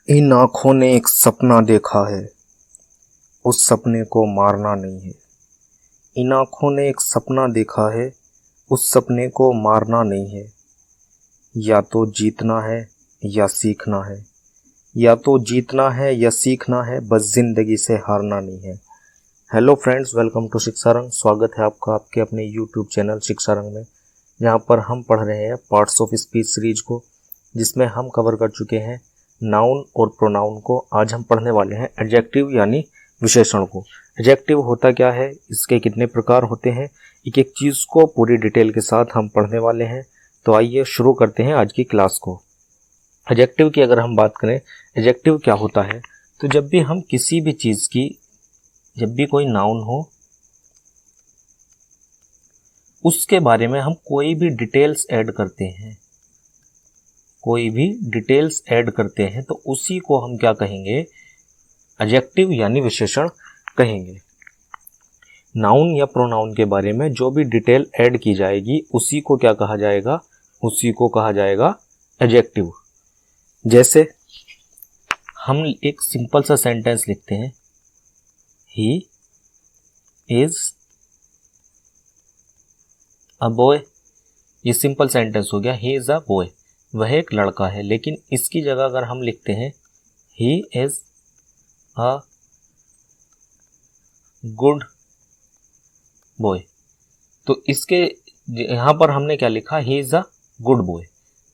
इन आँखों ने एक सपना देखा है, उस सपने को मारना नहीं है। इन आँखों ने एक सपना देखा है, उस सपने को मारना नहीं है। या तो जीतना है या सीखना है, या तो जीतना है या सीखना है, बस जिंदगी से हारना नहीं है। हेलो फ्रेंड्स, वेलकम टू शिक्षा रंग। स्वागत है आपका आपके अपने यूट्यूब चैनल शिक्षा रंग में, जहाँ पर हम पढ़ रहे हैं पार्ट्स ऑफ स्पीच सीरीज को, जिसमें हम कवर कर चुके हैं नाउन और प्रोनाउन को। आज हम पढ़ने वाले हैं एडजेक्टिव यानी विशेषण को। एडजेक्टिव होता क्या है, इसके कितने प्रकार होते हैं, एक एक चीज़ को पूरी डिटेल के साथ हम पढ़ने वाले हैं। तो आइए शुरू करते हैं आज की क्लास को। एडजेक्टिव की अगर हम बात करें, एडजेक्टिव क्या होता है, तो जब भी हम किसी भी चीज़ की, जब भी कोई नाउन हो, उसके बारे में हम कोई भी डिटेल्स ऐड करते हैं, कोई भी डिटेल्स ऐड करते हैं, तो उसी को हम क्या कहेंगे, एडजेक्टिव यानी विशेषण कहेंगे। नाउन या प्रोनाउन के बारे में जो भी डिटेल ऐड की जाएगी उसी को क्या कहा जाएगा, उसी को कहा जाएगा एडजेक्टिव। जैसे हम एक सिंपल सा सेंटेंस लिखते हैं, ही इज अ बॉय। ये सिंपल सेंटेंस हो गया, ही इज अ बॉय, वह एक लड़का है। लेकिन इसकी जगह अगर हम लिखते हैं he is a good boy, तो इसके यहाँ पर हमने क्या लिखा, he is a good boy.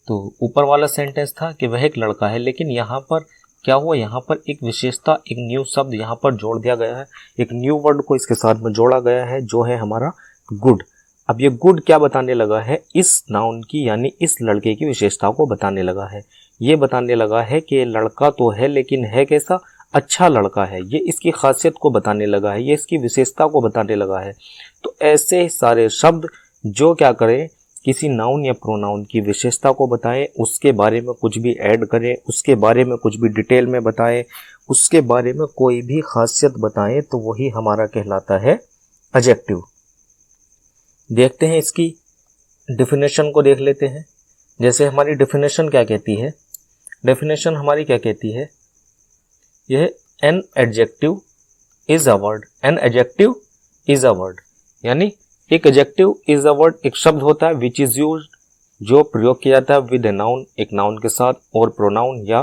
तो ऊपर वाला सेंटेंस था कि वह एक लड़का है, लेकिन यहाँ पर क्या हुआ, यहाँ पर एक विशेषता, एक न्यू शब्द यहाँ पर जोड़ दिया गया है, एक न्यू वर्ड को इसके साथ में जोड़ा गया है, जो है हमारा गुड। अब ये गुड क्या बताने लगा है, इस नाउन की यानी इस लड़के की विशेषता को बताने लगा है। ये बताने लगा है कि लड़का तो है, लेकिन है कैसा, अच्छा लड़का है। ये इसकी खासियत को बताने लगा है, ये इसकी विशेषता को बताने लगा है। तो ऐसे सारे शब्द जो क्या करें, किसी नाउन या प्रोनाउन की विशेषता को बताएं, उसके बारे में कुछ भी ऐड करें, उसके बारे में कुछ भी डिटेल में बताएं, उसके बारे में कोई भी खासियत बताएं, तो वही हमारा कहलाता है एडजेक्टिव। देखते हैं इसकी डेफिनेशन को, देख लेते हैं। जैसे हमारी डेफिनेशन क्या कहती है, डेफिनेशन हमारी क्या कहती है, यह an adjective is a word. An adjective is a word यानी एक एडजेक्टिव इज अ वर्ड एक शब्द होता है विच इज यूज्ड, जो प्रयोग किया जाता है विद ए नाउन, एक नाउन के साथ, और प्रोनाउन या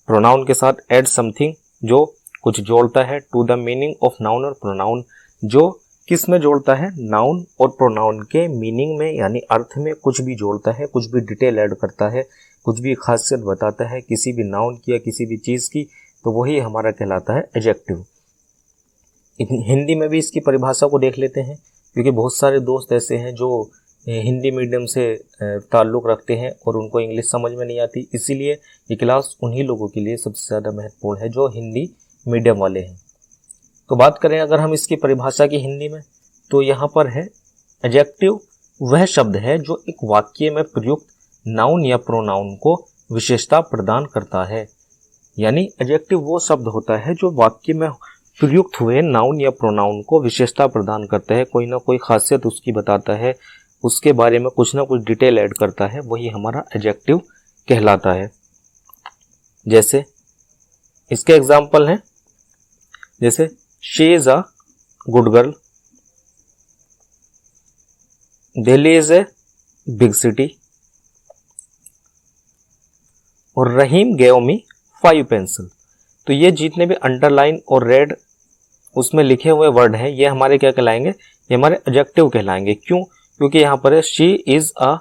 प्रोनाउन के साथ, एड समथिंग, जो कुछ जोड़ता है, to the meaning of noun और प्रोनाउन, जो किस में जोड़ता है, नाउन और प्रोनाउन के मीनिंग में यानी अर्थ में कुछ भी जोड़ता है, कुछ भी डिटेल ऐड करता है, कुछ भी खासियत बताता है किसी भी नाउन की या किसी भी चीज़ की, तो वही हमारा कहलाता है एडजेक्टिव। हिंदी में भी इसकी परिभाषा को देख लेते हैं, क्योंकि बहुत सारे दोस्त ऐसे हैं जो हिंदी मीडियम से ताल्लुक़ रखते हैं और उनको इंग्लिश समझ में नहीं आती। इसीलिए ये क्लास उन्हीं लोगों के लिए सबसे ज़्यादा महत्वपूर्ण है जो हिंदी मीडियम वाले हैं। तो बात करें अगर हम इसकी परिभाषा की हिंदी में, तो यहाँ पर है, एडजेक्टिव वह शब्द है जो एक वाक्य में प्रयुक्त नाउन या प्रोनाउन को विशेषता प्रदान करता है। यानी एडजेक्टिव वो शब्द होता है जो वाक्य में प्रयुक्त हुए नाउन या प्रोनाउन को विशेषता प्रदान करता है, कोई ना कोई खासियत उसकी बताता है, उसके बारे में कुछ ना कुछ डिटेल ऐड करता है, वही हमारा एडजेक्टिव कहलाता है। जैसे इसके एग्जाम्पल हैं, जैसे she is a good girl, Delhi is a big city, और रहीम गेव मी 5 पेंसिल। तो ये जितने भी अंडरलाइन और रेड उसमें लिखे हुए वर्ड हैं, ये हमारे क्या कहलाएंगे, ये हमारे एडजेक्टिव कहलाएंगे। क्यों, क्योंकि यहाँ पर है शी इज अ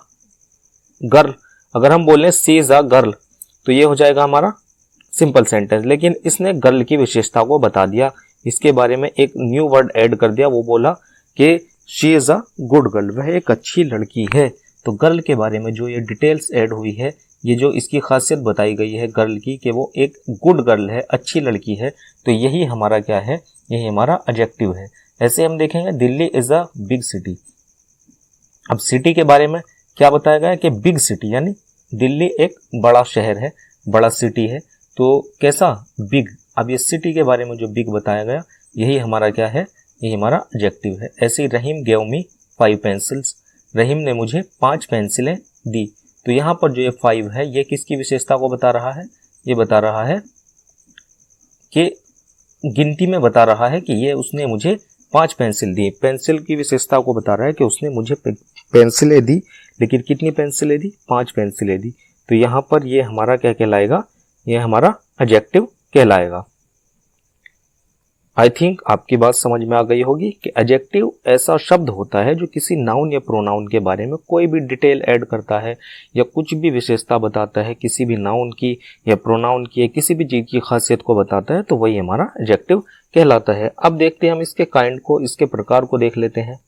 गर्ल। अगर हम बोलें शी इज अ गर्ल, तो ये हो जाएगा हमारा सिंपल सेंटेंस, लेकिन इसने गर्ल की विशेषता को बता दिया, इसके बारे में एक न्यू वर्ड ऐड कर दिया, वो बोला कि she is a good girl, वह एक अच्छी लड़की है। तो गर्ल के बारे में जो ये डिटेल्स ऐड हुई है, ये जो इसकी खासियत बताई गई है गर्ल की, कि वो एक गुड गर्ल है, अच्छी लड़की है, तो यही हमारा क्या है, यही हमारा एडजेक्टिव है। ऐसे हम देखेंगे Delhi is a big city. अब सिटी के बारे में क्या बताया गया कि बिग सिटी, यानी दिल्ली एक बड़ा शहर है, बड़ा सिटी है, तो कैसा, बिग। अब ये सिटी के बारे में जो बिग बताया गया, यही हमारा क्या है, यही हमारा एडजेक्टिव है। ऐसे ही रहीम गेव मी 5 पेंसिल्स, रहीम ने मुझे 5 पेंसिलें दी। तो यहाँ पर जो ये 5 है, ये किसकी विशेषता को बता रहा है, ये बता रहा है कि गिनती में बता रहा है कि ये उसने मुझे 5 पेंसिल दी। पेंसिल की विशेषता को बता रहा है कि उसने मुझे पेंसिलें दी, लेकिन कितनी पेंसिलें दी? 5 पेंसिलें दी। तो यहाँ पर ये हमारा क्या कहलाएगा? ये हमारा एडजेक्टिव कहलाएगा। आई थिंक आपकी बात समझ में आ गई होगी कि एडजेक्टिव ऐसा शब्द होता है जो किसी नाउन या प्रोनाउन के बारे में कोई भी डिटेल ऐड करता है या कुछ भी विशेषता बताता है, किसी भी नाउन की या प्रोनाउन की या किसी भी चीज की खासियत को बताता है, तो वही हमारा एडजेक्टिव कहलाता है। अब देखते हैं हम इसके काइंड को, इसके प्रकार को देख लेते हैं।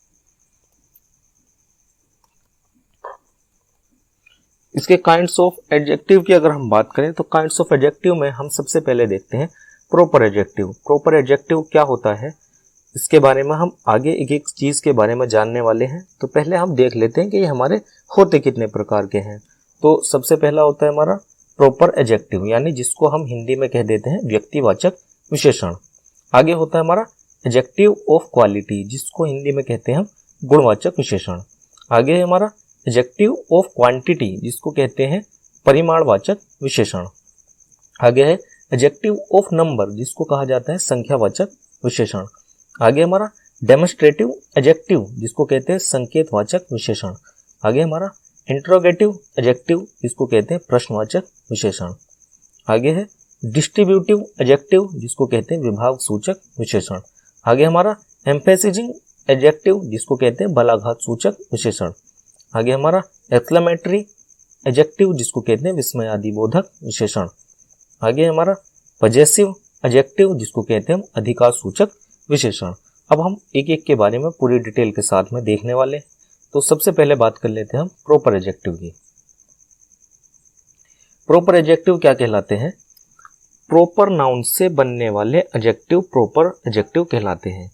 इसके काइंड्स ऑफ एडजेक्टिव की अगर हम बात करें तो काइंड्स ऑफ एडजेक्टिव में हम सबसे पहले देखते हैं प्रॉपर एडजेक्टिव। प्रॉपर एडजेक्टिव क्या होता है, इसके बारे में हम आगे एक एक चीज के बारे में जानने वाले हैं। तो पहले हम देख लेते हैं कि ये हमारे होते कितने प्रकार के हैं। तो सबसे पहला होता है हमारा प्रॉपर एडजेक्टिव, यानी जिसको हम हिंदी में कह देते हैं व्यक्तिवाचक विशेषण। आगे होता है हमारा एडजेक्टिव ऑफ क्वालिटी, जिसको हिंदी में कहते हैं हम गुणवाचक विशेषण। आगे है हमारा एडजेक्टिव ऑफ क्वांटिटी, जिसको कहते हैं परिमाणवाचक विशेषण। आगे है एडजेक्टिव ऑफ नंबर, जिसको कहा जाता है संख्यावाचक विशेषण। आगे हमारा डेमोन्स्ट्रेटिव एडजेक्टिव, जिसको कहते हैं संकेतवाचक विशेषण। आगे हमारा इंट्रोगेटिव एडजेक्टिव, जिसको कहते हैं प्रश्नवाचक विशेषण। आगे है डिस्ट्रीब्यूटिव एडजेक्टिव, जिसको कहते हैं विभाग सूचक विशेषण। आगे हमारा एम्फेसिजिंग एडजेक्टिव, जिसको कहते हैं बलाघात सूचक विशेषण। आगे हमारा एक्सक्लेमेटरी एडजेक्टिव, जिसको कहते हैं विस्मयादिबोधक विशेषण। आगे हमारा पजेसिव एडजेक्टिव, जिसको कहते हैं हम अधिकार सूचक विशेषण। अब हम एक एक के बारे में पूरी डिटेल के साथ में देखने वाले। तो सबसे पहले बात कर लेते हैं हम प्रॉपर एडजेक्टिव की। प्रॉपर एडजेक्टिव क्या कहलाते हैं? प्रॉपर नाउन से बनने वाले एडजेक्टिव प्रॉपर एडजेक्टिव कहलाते हैं।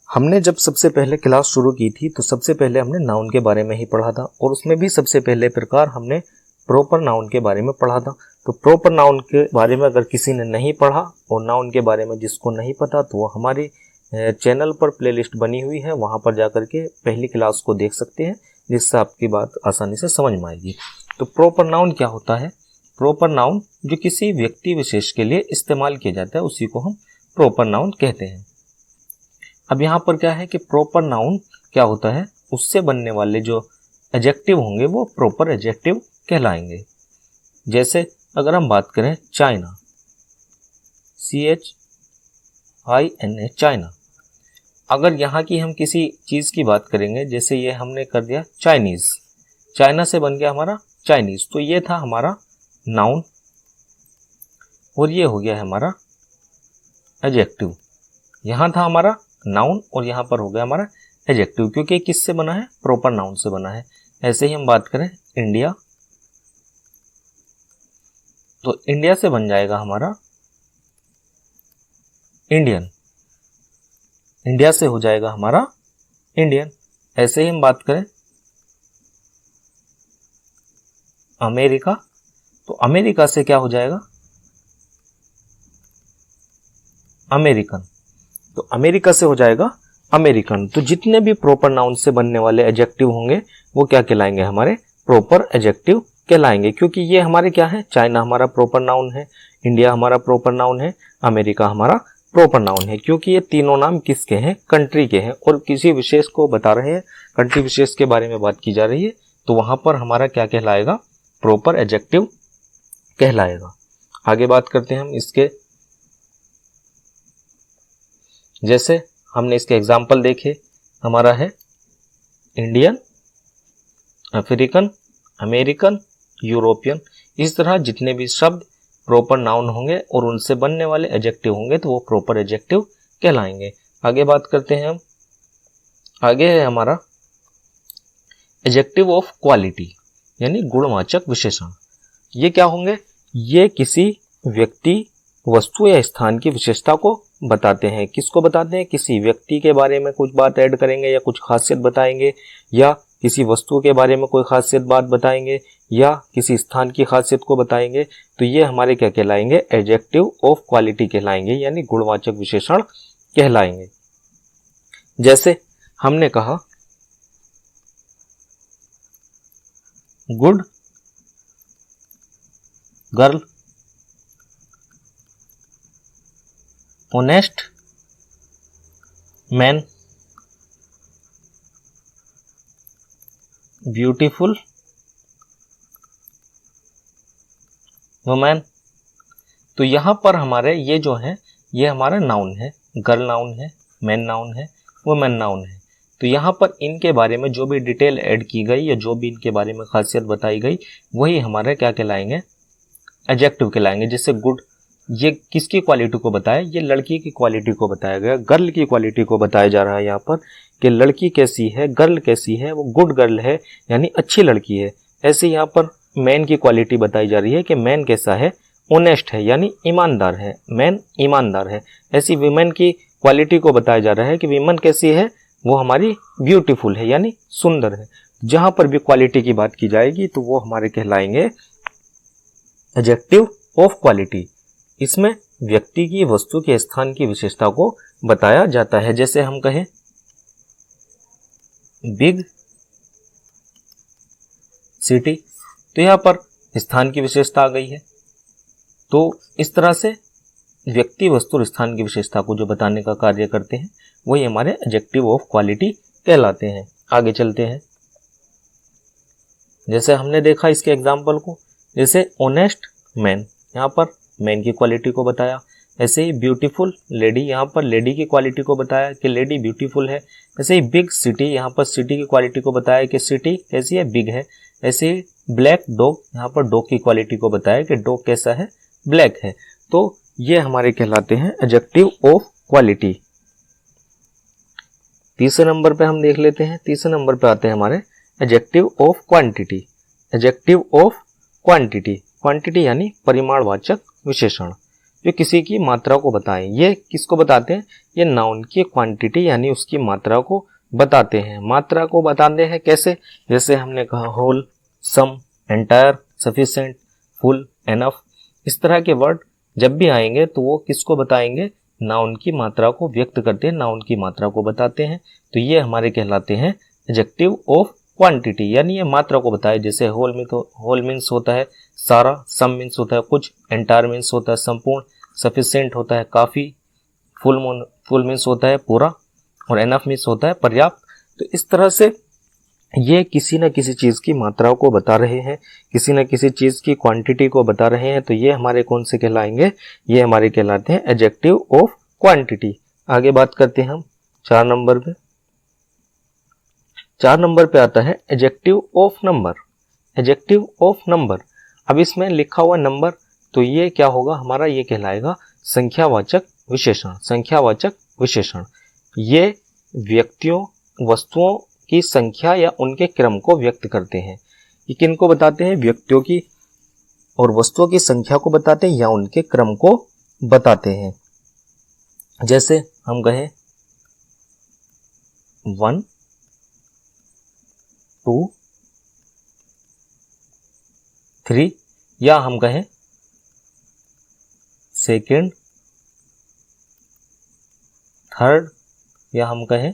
हमने जब सबसे पहले क्लास शुरू की थी तो सबसे पहले हमने नाउन के बारे में ही पढ़ा था, और उसमें भी सबसे पहले प्रकार हमने प्रॉपर नाउन के बारे में पढ़ा था। तो प्रॉपर नाउन के बारे में अगर किसी ने नहीं पढ़ा और नाउन के बारे में जिसको नहीं पता, तो वो हमारी चैनल पर प्लेलिस्ट बनी हुई है, वहां पर जाकर के पहली क्लास को देख सकते हैं, जिससे आपकी बात आसानी से समझ में आएगी। तो प्रॉपर नाउन क्या होता है? प्रॉपर नाउन जो किसी व्यक्ति विशेष के लिए इस्तेमाल किया जाता है, उसी को हम प्रॉपर नाउन कहते हैं। अब यहाँ पर क्या है कि प्रॉपर नाउन क्या होता है, उससे बनने वाले जो एडजेक्टिव होंगे वो प्रॉपर एडजेक्टिव कहलाएंगे। जैसे अगर हम बात करें चाइना, CHINA, चाइना, अगर यहाँ की हम किसी चीज की बात करेंगे, जैसे ये हमने कर दिया चाइनीज, चाइना से बन गया हमारा चाइनीज, तो ये था हमारा नाउन और ये हो गया हमारा एडजेक्टिव। यहाँ था हमारा नाउन और यहाँ पर हो गया हमारा एडजेक्टिव, क्योंकि किससे बना है? प्रॉपर नाउन से बना है। ऐसे ही हम बात करें इंडिया, तो इंडिया से बन जाएगा हमारा इंडियन, इंडिया से हो जाएगा हमारा इंडियन। ऐसे ही हम बात करें अमेरिका, तो अमेरिका से क्या हो जाएगा? अमेरिकन, तो अमेरिका से हो जाएगा अमेरिकन। तो जितने भी प्रॉपर नाउन से बनने वाले एडजेक्टिव होंगे वो क्या कहलाएंगे? हमारे प्रॉपर एडजेक्टिव कहलाएंगे, क्योंकि ये हमारे क्या है? चाइना हमारा प्रॉपर नाउन है, इंडिया हमारा प्रॉपर नाउन है, अमेरिका हमारा प्रॉपर नाउन है, क्योंकि ये तीनों नाम किसके हैं? कंट्री के हैं, और किसी विशेष को बता रहे हैं, कंट्री विशेष के बारे में बात की जा रही है, तो वहां पर हमारा क्या कहलाएगा? प्रॉपर एडजेक्टिव कहलाएगा। आगे बात करते हैं हम इसके, जैसे हमने इसके एग्जाम्पल देखे, हमारा है इंडियन, अफ्रीकन, अमेरिकन, यूरोपियन। इस तरह जितने भी शब्द प्रॉपर नाउन होंगे और उनसे बनने वाले एडजेक्टिव होंगे तो वो प्रॉपर एडजेक्टिव कहलाएंगे। आगे बात करते हैं हम, आगे है हमारा एडजेक्टिव ऑफ क्वालिटी, यानी गुणवाचक विशेषण। ये क्या होंगे? ये किसी व्यक्ति, वस्तु या स्थान की विशेषता को बताते हैं। किसको बताते हैं? किसी व्यक्ति के बारे में कुछ बात ऐड करेंगे या कुछ खासियत बताएंगे, या किसी वस्तु के बारे में कोई खासियत बात बताएंगे, या किसी स्थान की खासियत को बताएंगे, तो ये हमारे क्या कहलाएंगे? एडजेक्टिव ऑफ क्वालिटी कहलाएंगे, यानी गुणवाचक विशेषण कहलाएंगे। जैसे हमने कहा good girl, honest man, beautiful women. तो यहां पर हमारे ये जो है ये हमारा नाउन है, गर्ल नाउन है, मैन नाउन है, वुमेन नाउन है। तो यहाँ पर इनके बारे में जो भी डिटेल ऐड की गई या जो भी इनके बारे में खासियत बताई गई वही हमारे क्या कहलाएंगे, एडजेक्टिव कहलाएंगे। जैसे गुड, ये किसकी क्वालिटी को बताया, ये लड़की की क्वालिटी को बताया गया, गर्ल की क्वालिटी को बताया जा रहा है यहाँ पर कि लड़की कैसी है, गर्ल कैसी है, वो गुड गर्ल है यानी अच्छी लड़की है। ऐसे यहाँ पर मैन की क्वालिटी बताई जा रही है कि मैन कैसा है, ऑनेस्ट है यानी ईमानदार है, मैन ईमानदार है। ऐसी वीमेन की क्वालिटी को बताया जा रहा है कि वीमेन कैसी है, वो हमारी ब्यूटीफुल है यानी सुंदर है। जहां पर भी क्वालिटी की बात की जाएगी तो वो हमारे कहलाएंगे एडजेक्टिव ऑफ क्वालिटी। इसमें व्यक्ति की, वस्तु के, स्थान की विशेषता को बताया जाता है। जैसे हम कहें बिग सिटी, तो यहां पर स्थान की विशेषता आ गई है। तो इस तरह से व्यक्ति, वस्तु और स्थान की विशेषता को जो बताने का कार्य करते हैं वही हमारे एडजेक्टिव ऑफ क्वालिटी कहलाते हैं। आगे चलते हैं। जैसे हमने देखा इसके एग्जाम्पल को, जैसे ऑनेस्ट मैन, यहाँ पर मैन की क्वालिटी को बताया। ऐसे ही ब्यूटीफुल लेडी, यहाँ पर लेडी की क्वालिटी को बताया कि लेडी ब्यूटीफुल है। ऐसे ही बिग सिटी, यहाँ पर सिटी की क्वालिटी को बताया कि सिटी कैसी है, बिग है। ऐसे ही ब्लैक डॉग, यहाँ पर डॉग की क्वालिटी को बताया कि डॉग कैसा है, ब्लैक है। तो ये हमारे कहलाते हैं एडजेक्टिव ऑफ क्वालिटी। तीसरे नंबर पे हम देख लेते हैं। तीसरे नंबर पे आते हैं हमारे adjective of quantity. Adjective of quantity, quantity यानी परिमाणवाचक विशेषण, जो किसी की मात्रा को बताएं। ये किसको बताते हैं, ये नाउन की क्वांटिटी यानी उसकी मात्रा को बताते हैं। मात्रा को बताते हैं कैसे, जैसे हमने कहा होल, सम, एंटायर, सफिशिएंट, फुल, एनफ। इस तरह के वर्ड जब भी आएंगे तो वो किसको बताएंगे, नाउन की मात्रा को व्यक्त करते हैं, नाउन की मात्रा को बताते हैं। तो ये हमारे कहलाते हैं एडजेक्टिव ऑफ क्वांटिटी, यानी ये मात्रा को बताए। जैसे होल में तो होल मीन्स होता है सारा, सम मीन्स होता है कुछ, एंटायर मीन्स होता है संपूर्ण, सफिशिएंट होता है काफी, फुल मीन्स होता है पूरा, और एनफ मीन्स होता है पर्याप्त। तो इस तरह से ये किसी न किसी चीज की मात्रा को बता रहे हैं, किसी न किसी चीज की क्वांटिटी को बता रहे हैं। तो ये हमारे कौन से कहलाएंगे, ये हमारे कहलाते हैं एडजेक्टिव ऑफ क्वांटिटी। आगे बात करते हैं हम 4 नंबर पे। 4 नंबर पे आता है adjective of number. Adjective of number, अब इसमें लिखा हुआ नंबर, तो ये क्या होगा हमारा, ये कहलाएगा संख्यावाचक विशेषण। संख्यावाचक विशेषण ये व्यक्तियों, वस्तुओं की संख्या या उनके क्रम को व्यक्त करते हैं। ये किनको बताते हैं, व्यक्तियों की और वस्तुओं की संख्या को बताते हैं या उनके क्रम को बताते हैं। जैसे हम कहें 1 2 3, या हम कहें सेकंड, थर्ड, या हम कहें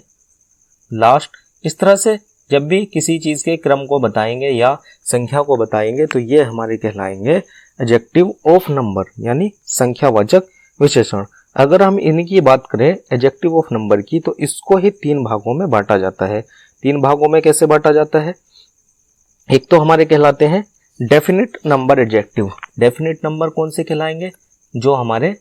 लास्ट। इस तरह से जब भी किसी चीज के क्रम को बताएंगे या संख्या को बताएंगे तो ये हमारे कहलाएंगे एडजेक्टिव ऑफ नंबर यानी संख्यावाचक विशेषण। अगर हम इनकी बात करें एडजेक्टिव ऑफ नंबर की, तो इसको ही 3 भागों में बांटा जाता है। 3 भागों में कैसे बांटा जाता है, एक तो हमारे कहलाते हैं definite number adjective. Definite number कौन से कहलाएंगे, जो हमारे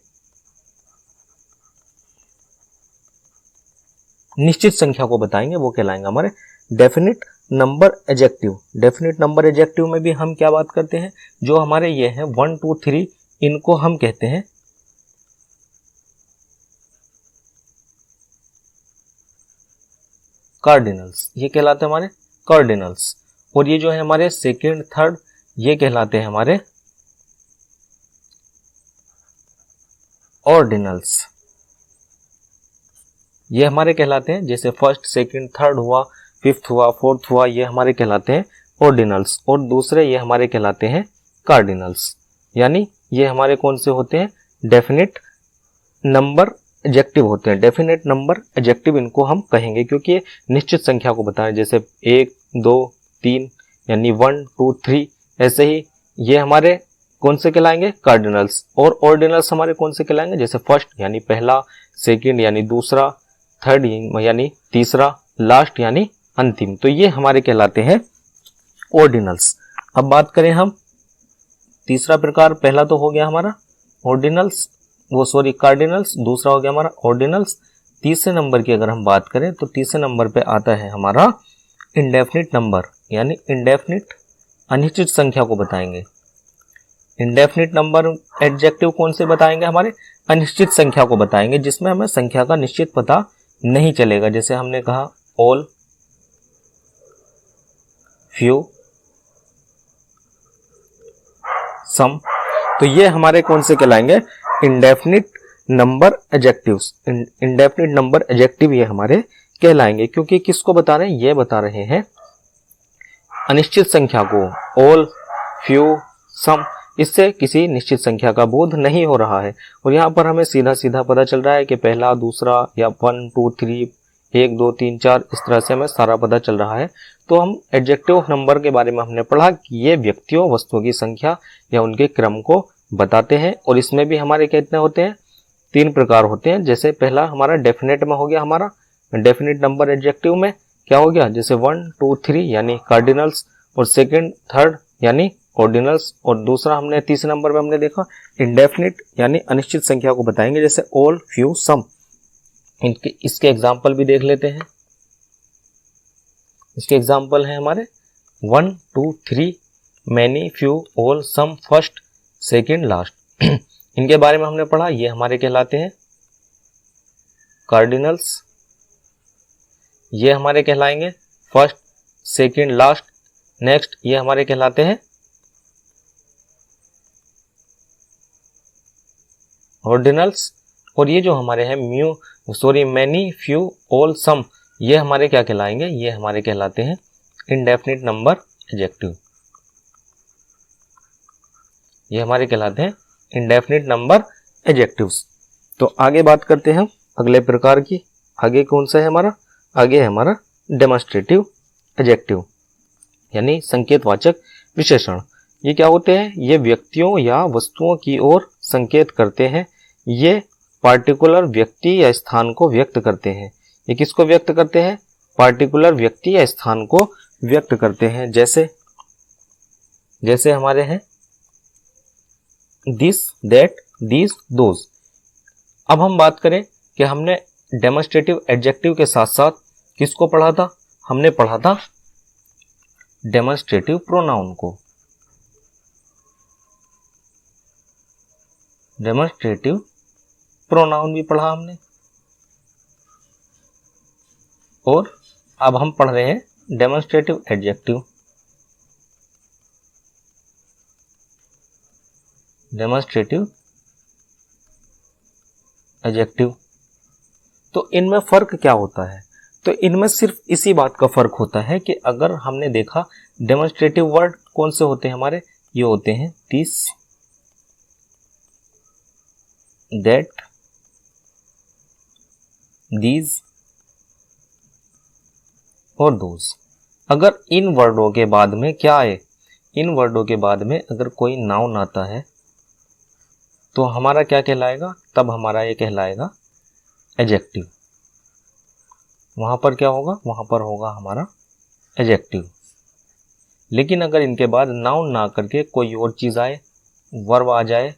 निश्चित संख्या को बताएंगे वो कहलाएंगे हमारे definite number adjective. Definite number adjective में भी हम क्या बात करते हैं, जो हमारे ये हैं 1 2 3, इनको हम कहते हैं कार्डिनल्स। ये कहलाते हैं हमारे कार्डिनल्स। और ये जो है हमारे सेकंड, थर्ड, ये कहलाते हैं हमारे ऑर्डिनल्स। ये हमारे कहलाते हैं, जैसे फर्स्ट, सेकंड, थर्ड हुआ, फिफ्थ हुआ, फोर्थ हुआ, ये हमारे कहलाते हैं ऑर्डिनल्स। और दूसरे ये हमारे कहलाते हैं कार्डिनल्स। यानी ये हमारे कौन से होते हैं, डेफिनिट नंबर एडजेक्टिव होते हैं। डेफिनेट नंबर एडजेक्टिव इनको हम कहेंगे क्योंकि ये निश्चित संख्या को बताएं, जैसे 1 2 3 यानी 1 2 3। ऐसे ही ये हमारे कौन से कहलाएंगे, कार्डिनल्स। और ऑर्डिनल्स हमारे कौन से कहलाएंगे, जैसे फर्स्ट यानी पहला, सेकंड यानी दूसरा, थर्ड यानी तीसरा, लास्ट यानी अंतिम। तो ये हमारे कहलाते हैं ऑर्डिनल्स। अब बात करें हम तीसरा प्रकार, पहला तो हो गया हमारा ऑर्डिनल्स, कार्डिनल्स, दूसरा हो गया हमारा ऑर्डिनल्स। तीसरे नंबर की अगर हम बात करें तो तीसरे नंबर पे आता है हमारा इंडेफिनिट नंबर, यानी इंडेफिनिट अनिश्चित संख्या को बताएंगे। इंडेफिनिट नंबर एडजेक्टिव कौन से बताएंगे, हमारे अनिश्चित संख्या को बताएंगे, जिसमें हमें संख्या का निश्चित पता नहीं चलेगा। जैसे हमने कहा ऑल, फ्यू, सम, तो ये हमारे कौन से कहलाएंगे, indefinite number adjectives. Indefinite number adjective ये हमारे कहलाएंगे, क्योंकि किसको बता रहे हैं, ये बता रहे हैं अनिश्चित संख्या को। ऑल, फ्यू, सम, इससे किसी निश्चित संख्या का बोध नहीं हो रहा है। और यहाँ पर हमें सीधा सीधा पता चल रहा है कि पहला, दूसरा, या 1 2 3, 1 2 3 4, इस तरह से हमें सारा पता चल रहा है। तो हम एडजेक्टिव ऑफ नंबर के बारे में हमने पढ़ा कि ये व्यक्तियों, वस्तुओं की संख्या या उनके क्रम को बताते हैं। और इसमें भी हमारे कितने होते हैं, 3 प्रकार होते हैं। जैसे पहला हमारा डेफिनेट में हो गया, हमारा डेफिनेट नंबर एडजेक्टिव में क्या हो गया, जैसे 1 2 3 यानी कार्डिनल्स, और सेकंड, थर्ड यानी ऑर्डिनल्स। और दूसरा हमने तीसरे नंबर पे हमने देखा इंडेफिनिट यानी अनिश्चित संख्या को बताएंगे, जैसे ऑल, फ्यू, सम। इसके एग्जाम्पल भी देख लेते हैं। इसके एग्जाम्पल हैं हमारे 1 2 3, मैनी, फ्यू, ऑल, सम, फर्स्ट, सेकंड, लास्ट। इनके बारे में हमने पढ़ा, ये हमारे कहलाते हैं कार्डिनल्स। ये हमारे कहलाएंगे फर्स्ट, सेकंड, लास्ट। नेक्स्ट ये हमारे कहलाते हैं ऑर्डिनल्स। और ये जो हमारे हैं मैनी, फ्यू, ऑल, सम, ये हमारे क्या कहलाएंगे, ये हमारे कहलाते हैं इंडेफिनिट नंबर एडजेक्टिव। ये हमारे कहलाते हैं इंडेफिनिट नंबर एडजेक्टिव्स। तो आगे बात करते हैं अगले प्रकार की। आगे कौन सा है हमारा, आगे है हमारा डेमोन्स्ट्रेटिव एडजेक्टिव, यानी संकेतवाचक विशेषण। ये क्या होते हैं, ये व्यक्तियों या वस्तुओं की ओर संकेत करते हैं। ये पार्टिकुलर व्यक्ति या स्थान को व्यक्त करते हैं। ये किसको व्यक्त करते हैं, पार्टिकुलर व्यक्ति या स्थान को व्यक्त करते हैं। जैसे हमारे हैं दिस, दैट, दीज, दोज। अब हम बात करें कि हमने डेमोन्स्ट्रेटिव एडजेक्टिव के साथ साथ किसको पढ़ा था, हमने पढ़ा था डेमोन्स्ट्रेटिव प्रोनाउन को। डेमोन्स्ट्रेटिव प्रोनाउन भी पढ़ा हमने। और अब हम पढ़ रहे हैं डेमोन्स्ट्रेटिव एडजेक्टिव। डेमोन्स्ट्रेटिव एडजेक्टिव, तो इनमें फर्क क्या होता है, तो इनमें सिर्फ इसी बात का फर्क होता है कि अगर हमने देखा डेमोन्स्ट्रेटिव वर्ड कौन से होते हैं हमारे, ये होते हैं दिस, दैट, दीज और दोज। अगर इन वर्डों के बाद में क्या आए, इन वर्डों के बाद में अगर कोई नाउन आता है तो हमारा क्या कहलाएगा, तब हमारा ये कहलाएगा एडजेक्टिव। वहां पर क्या होगा, वहां पर होगा हमारा एडजेक्टिव। लेकिन अगर इनके बाद नाउन ना करके कोई और चीज आए, वर्ब आ जाए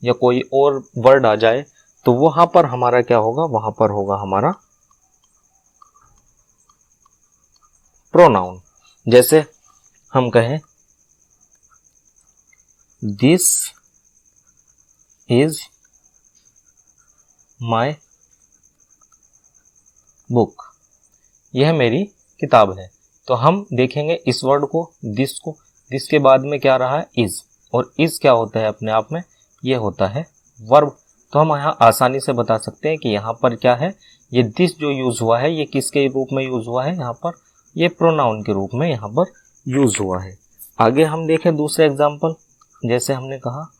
या कोई और वर्ड आ जाए, तो वहां पर हमारा क्या होगा, वहां पर होगा हमारा प्रोनाउन। जैसे हम कहें दिस इज माई बुक, यह मेरी किताब है। तो हम देखेंगे इस वर्ड को, दिस के बाद में क्या रहा है, इज। और इज क्या होता है अपने आप में, ये होता है वर्ब। तो हम यहाँ आसानी से बता सकते हैं कि यहाँ पर क्या है, ये दिस जो यूज हुआ है ये किसके रूप में यूज हुआ है, यहाँ पर ये प्रोनाउन के रूप में यहाँ पर यूज हुआ है। आगे हम देखें दूसरे एग्जाम्पल। जैसे हमने कहा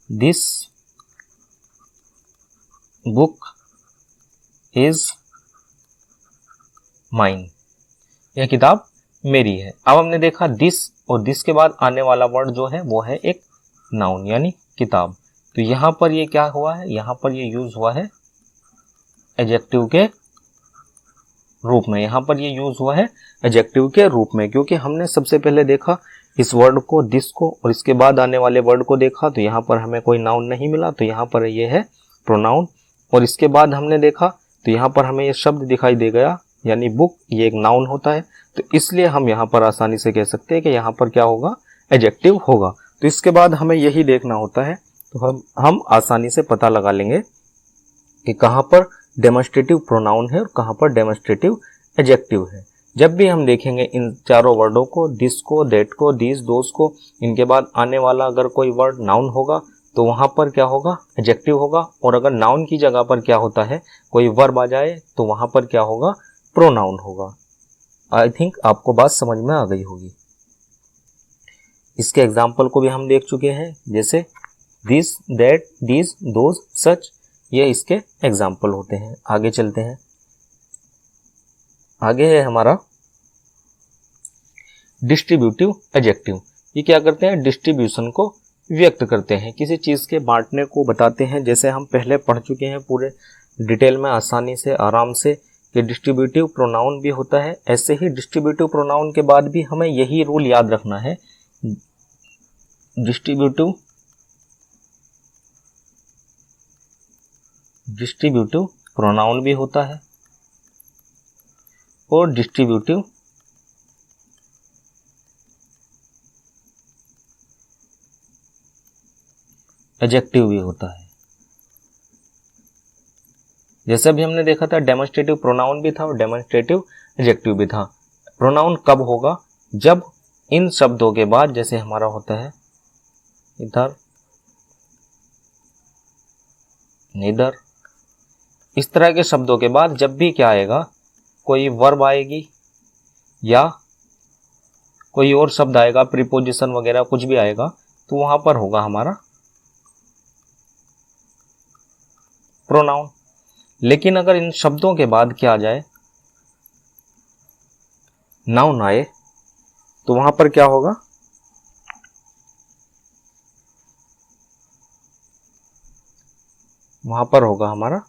दिस बुक इज माइन, यह किताब मेरी है। अब हमने देखा दिस और दिस के बाद आने वाला वर्ड जो है वो है एक नाउन यानी किताब। तो यहां पर ये क्या हुआ है, यहां पर ये यूज हुआ है एडजेक्टिव के रूप में, यहां पर ये यूज हुआ है एडजेक्टिव के रूप में, क्योंकि हमने सबसे पहले देखा इस वर्ड को, दिस को, और इसके बाद आने वाले वर्ड को देखा तो यहाँ पर हमें कोई नाउन नहीं मिला, तो यहाँ पर ये है प्रोनाउन। और इसके बाद हमने देखा तो यहाँ पर हमें ये शब्द दिखाई दे गया यानी बुक, ये एक नाउन होता है, तो इसलिए हम यहाँ पर आसानी से कह सकते हैं कि यहाँ पर क्या होगा, एडजेक्टिव होगा। तो इसके बाद हमें यही देखना होता है, तो हम आसानी से पता लगा लेंगे कि कहाँ पर डेमोन्स्ट्रेटिव प्रोनाउन है और कहाँ पर डेमोन्स्ट्रेटिव एडजेक्टिव है। जब भी हम देखेंगे इन चारों वर्डों को, दिस को, दैट को, दिस, दोस को, इनके बाद आने वाला अगर कोई वर्ड नाउन होगा तो वहां पर क्या होगा, एडजेक्टिव होगा। और अगर नाउन की जगह पर क्या होता है, कोई वर्ब आ जाए तो वहां पर क्या होगा, प्रोनाउन होगा। आई थिंक आपको बात समझ में आ गई होगी। इसके एग्जाम्पल को भी हम देख चुके हैं, जैसे दिस, दैट, दिस, दोज, सच, ये इसके एग्जाम्पल होते हैं। आगे चलते हैं, आगे है हमारा डिस्ट्रीब्यूटिव एडजेक्टिव। ये क्या करते हैं, डिस्ट्रीब्यूशन को व्यक्त करते हैं, किसी चीज के बांटने को बताते हैं। जैसे हम पहले पढ़ चुके हैं पूरे डिटेल में, आसानी से, आराम से, कि डिस्ट्रीब्यूटिव प्रोनाउन भी होता है। ऐसे ही डिस्ट्रीब्यूटिव प्रोनाउन के बाद भी हमें यही रूल याद रखना है, डिस्ट्रीब्यूटिव प्रोनाउन भी होता है और डिस्ट्रीब्यूटिव एडजेक्टिव भी होता है। जैसे भी हमने देखा था, डेमोन्स्ट्रेटिव प्रोनाउन भी था और डेमोन्स्ट्रेटिव एडजेक्टिव भी था। प्रोनाउन कब होगा, जब इन शब्दों के बाद, जैसे हमारा होता है इधर, नीदर, इस तरह के शब्दों के बाद जब भी क्या आएगा, कोई वर्ब आएगी या कोई और शब्द आएगा, प्रीपोजिशन वगैरह कुछ भी आएगा, तो वहां पर होगा हमारा प्रोनाउन। लेकिन अगर इन शब्दों के बाद क्या आ जाए, नाउन आए, तो वहां पर क्या होगा, वहां पर होगा हमारा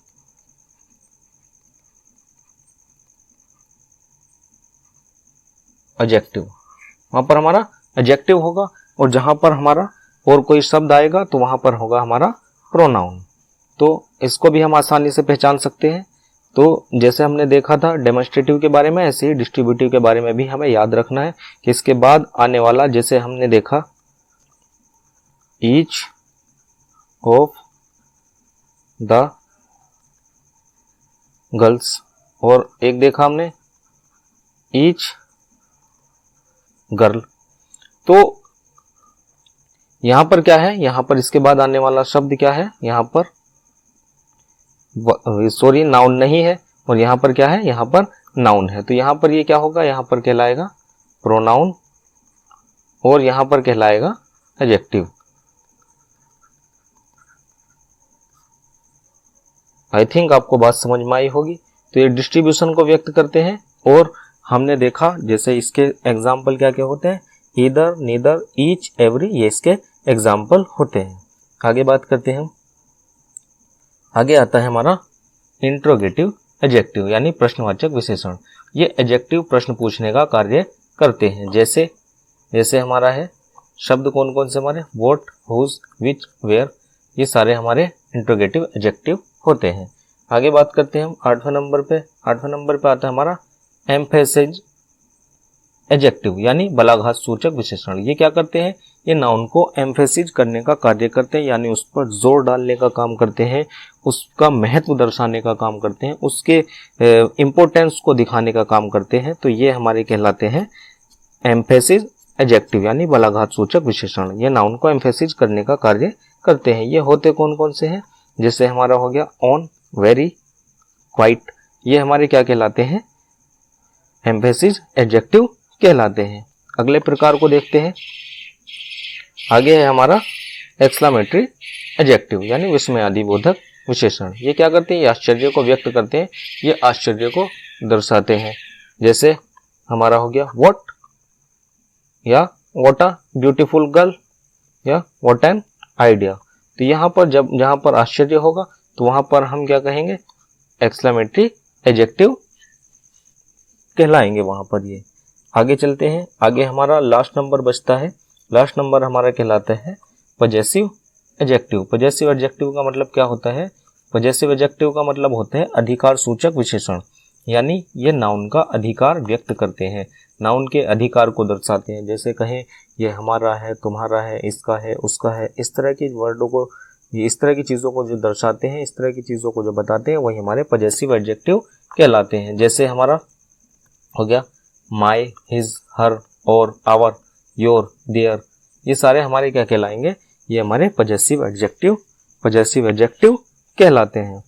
एडजेक्टिव, वहां पर हमारा एडजेक्टिव होगा। और जहां पर हमारा और कोई शब्द आएगा तो वहां पर होगा हमारा प्रोनाउन। तो इसको भी हम आसानी से पहचान सकते हैं। तो जैसे हमने देखा था डेमोन्स्ट्रेटिव के बारे में, ऐसे ही डिस्ट्रीब्यूटिव के बारे में भी हमें याद रखना है कि इसके बाद आने वाला, जैसे हमने देखा ईच ऑफ द गर्ल्स, और एक देखा हमने ईच गर्ल। तो यहां पर क्या है, यहां पर इसके बाद आने वाला शब्द क्या है, यहां पर सॉरी नाउन नहीं है, और यहां पर क्या है, यहां पर नाउन है। तो यहां पर ये क्या होगा, यहां पर कहलाएगा प्रोनाउन और यहां पर कहलाएगा एडजेक्टिव। आई थिंक आपको बात समझ में आई होगी। तो ये डिस्ट्रीब्यूशन को व्यक्त करते हैं। और हमने देखा जैसे इसके एग्जाम्पल क्या क्या होते हैं, ईदर, नीदर, ईच, एवरी, ये इसके एग्जाम्पल होते हैं। आगे बात करते हैं, आगे आता है हमारा इंट्रोगेटिव एडजेक्टिव यानी प्रश्नवाचक विशेषण। ये एडजेक्टिव प्रश्न पूछने का कार्य करते हैं। जैसे हमारा है शब्द कौन कौन से हमारे, व्हाट, हुज, विच, वेयर, ये सारे हमारे इंट्रोगेटिव एडजेक्टिव होते हैं। आगे बात करते हैं हम 8वें नंबर पे। 8वें नंबर पे आता है हमारा एम्फेसिस एडजेक्टिव यानी बलाघात सूचक विशेषण। ये क्या करते हैं, ये नाउन को एम्फेसिस करने का कार्य करते हैं, यानी उस पर जोर डालने का काम करते हैं, उसका महत्व दर्शाने का काम करते हैं, उसके इम्पोर्टेंस को दिखाने का काम करते हैं। तो ये हमारे कहलाते हैं एम्फेसिस एडजेक्टिव यानी बलाघात सूचक विशेषण। ये नाउन को एम्फेसिस करने का कार्य करते हैं। ये होते कौन कौन से हैं, जैसे हमारा हो गया ऑन, वेरी, क्वाइट, ये हमारे क्या कहलाते हैं, एम्फेसिस एडजेक्टिव कहलाते हैं। अगले प्रकार को देखते हैं, आगे है हमारा एक्सक्लेमेटरी एडजेक्टिव यानी विस्मयादिबोधक विशेषण। ये क्या करते हैं, ये आश्चर्य को व्यक्त करते हैं, ये आश्चर्य को दर्शाते हैं। जैसे हमारा हो गया व्हाट या व्हाट अ ब्यूटीफुल गर्ल या व्हाट एन आइडिया। तो यहाँ पर जहां पर आश्चर्य होगा तो वहां पर हम क्या कहेंगे, एक्सक्लेमेटरी एडजेक्टिव कहलाएंगे वहां पर ये। आगे चलते हैं, आगे हमारा लास्ट नंबर बचता है। लास्ट नंबर हमारा कहलाता है पजेसिव एडजेक्टिव। पजेसिव एडजेक्टिव का मतलब क्या होता है? पजेसिव एडजेक्टिव का मतलब होते हैं अधिकार सूचक विशेषण, यानी ये नाउन का अधिकार व्यक्त करते हैं, नाउन के अधिकार को दर्शाते हैं। जैसे कहें ये हमारा है, तुम्हारा है, इसका है, उसका है, इस तरह की वर्डों को, इस तरह की चीज़ों को जो दर्शाते हैं, इस तरह की चीज़ों को जो बताते हैं, वही हमारे पजेसिव एडजेक्टिव कहलाते हैं। जैसे हमारा हो गया माय, हिज, हर, और, आवर, योर, देयर, ये सारे हमारे क्या कहलाएंगे? ये हमारे पजेसिव एडजेक्टिव कहलाते हैं।